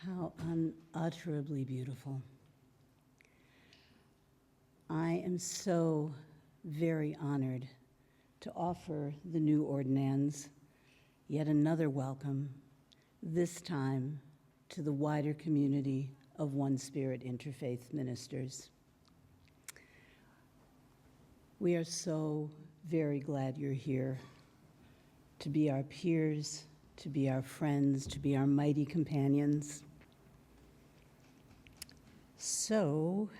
How unutterably beautiful. I am so very honored to offer the new ordinands yet another welcome, this time to the wider community of OneSpirit Interfaith ministers. We are so very glad you're here to be our peers, to be our friends, to be our mighty companions. So,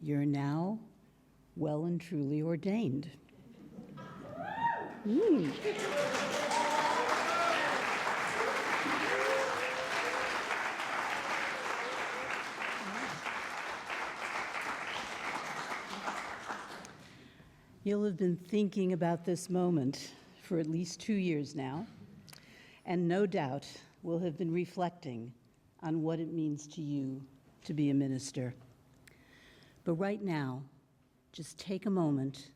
you're now well and truly ordained. You'll have been thinking about this moment for at least 2 years now, and no doubt will have been reflecting on what it means to you to be a minister. But right now, just take a moment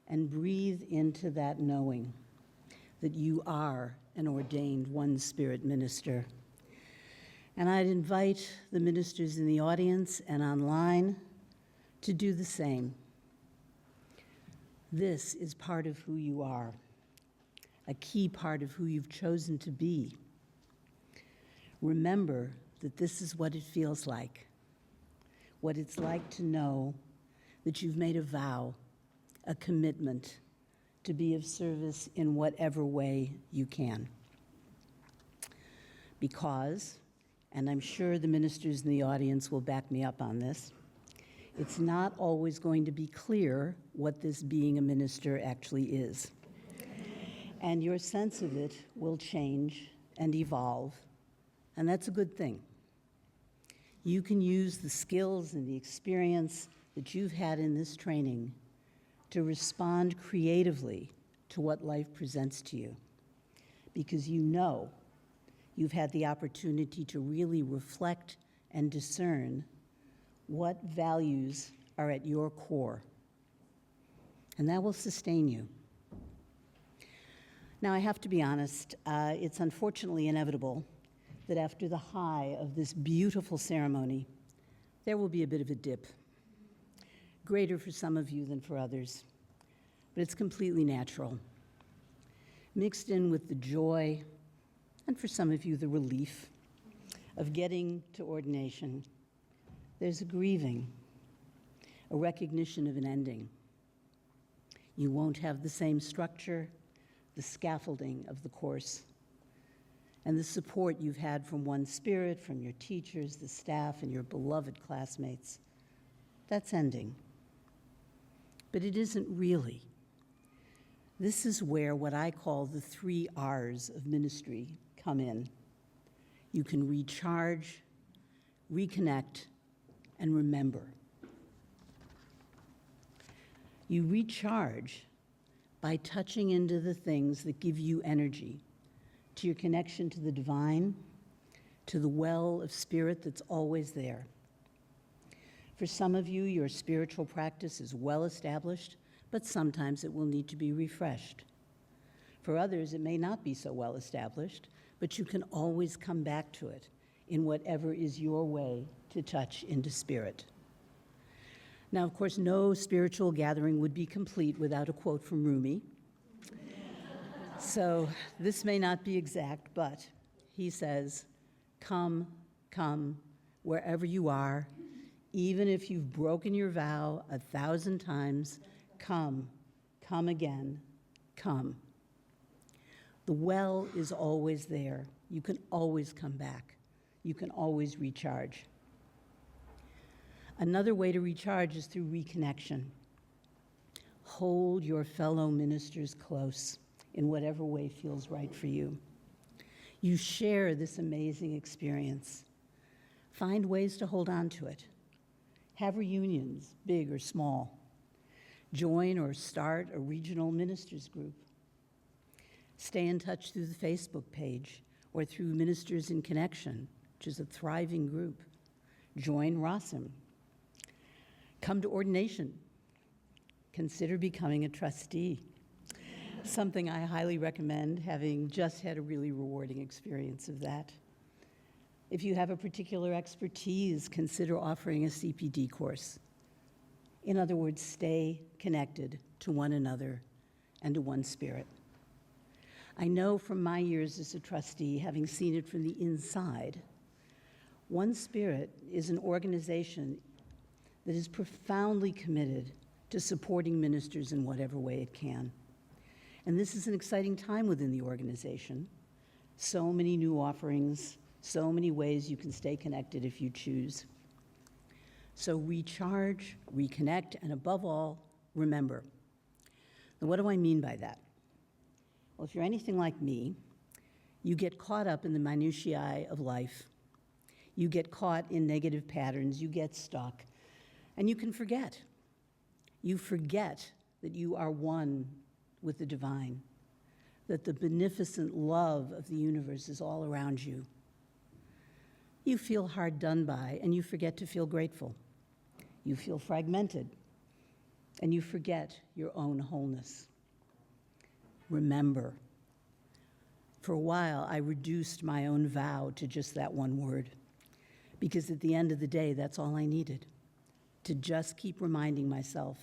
and breathe into that knowing that you are an ordained OneSpirit minister. And I'd invite the ministers in the audience and online to do the same. This is part of who you are, a key part of who you've chosen to be. Remember that this is what it feels like, what it's like to know that you've made a vow, a commitment to be of service in whatever way you can. Because, and I'm sure the ministers in the audience will back me up on this, it's not always going to be clear what this being a minister actually is. And your sense of it will change and evolve, and that's a good thing. You can use the skills and the experience that you've had in this training to respond creatively to what life presents to you, because you know you've had the opportunity to really reflect and discern what values are at your core, and that will sustain you. Now, I have to be honest, it's unfortunately inevitable that after the high of this beautiful ceremony, there will be a bit of a dip, greater for some of you than for others, but it's completely natural. Mixed in with the joy, and for some of you, the relief of getting to ordination, there's a grieving, a recognition of an ending. You won't have the same structure, the scaffolding of the course, and the support you've had from OneSpirit, from your teachers, the staff, and your beloved classmates. That's ending. But it isn't really. This is where what I call the 3 R's of ministry come in. You can recharge, reconnect, and remember. You recharge by touching into the things that give you energy, to your connection to the divine, to the well of spirit that's always there. For some of you, your spiritual practice is well established, but sometimes it will need to be refreshed. For others, it may not be so well established, but you can always come back to it in whatever is your way to touch into spirit. Now, of course, no spiritual gathering would be complete without a quote from Rumi. So this may not be exact, but he says, come, wherever you are, even if you've broken your vow 1,000 times, come again, come. The well is always there. You can always come back. You can always recharge. Another way to recharge is through reconnection. Hold your fellow ministers close in whatever way feels right for you. You share this amazing experience. Find ways to hold on to it. Have reunions, big or small. Join or start a regional ministers group. Stay in touch through the Facebook page or through Ministers in Connection, which is a thriving group. Join ROSM. Come to ordination. Consider becoming a trustee. Something I highly recommend, having just had a really rewarding experience of that. If you have a particular expertise, consider offering a CPD course. In other words, stay connected to one another and to OneSpirit. I know from my years as a trustee, having seen it from the inside, OneSpirit is an organization that is profoundly committed to supporting ministers in whatever way it can. And this is an exciting time within the organization. So many new offerings, so many ways you can stay connected if you choose. So recharge, reconnect, and above all, remember. Now, what do I mean by that? Well, if you're anything like me, you get caught up in the minutiae of life. You get caught in negative patterns, you get stuck, and you can forget. You forget that you are one with the divine, that the beneficent love of the universe is all around you. You feel hard done by, and you forget to feel grateful. You feel fragmented, and you forget your own wholeness. Remember. For a while, I reduced my own vow to just that one word, because at the end of the day, that's all I needed, to just keep reminding myself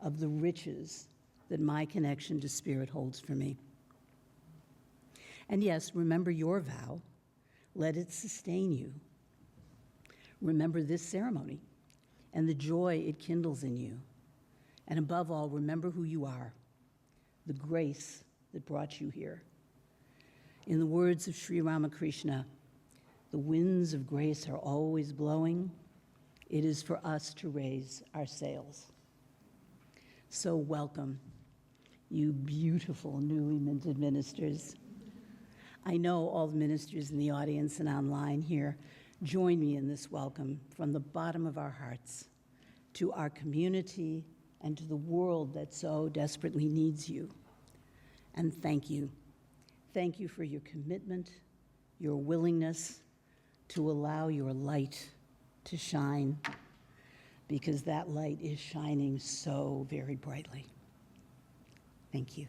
of the riches that my connection to Spirit holds for me. And yes, remember your vow. Let it sustain you. Remember this ceremony and the joy it kindles in you. And above all, remember who you are, the grace that brought you here. In the words of Sri Ramakrishna, the winds of grace are always blowing. It is for us to raise our sails. So welcome, you beautiful newly minted ministers. I know all the ministers in the audience and online here join me in this welcome from the bottom of our hearts to our community and to the world that so desperately needs you. And thank you. Thank you for your commitment, your willingness to allow your light to shine, because that light is shining so very brightly. Thank you.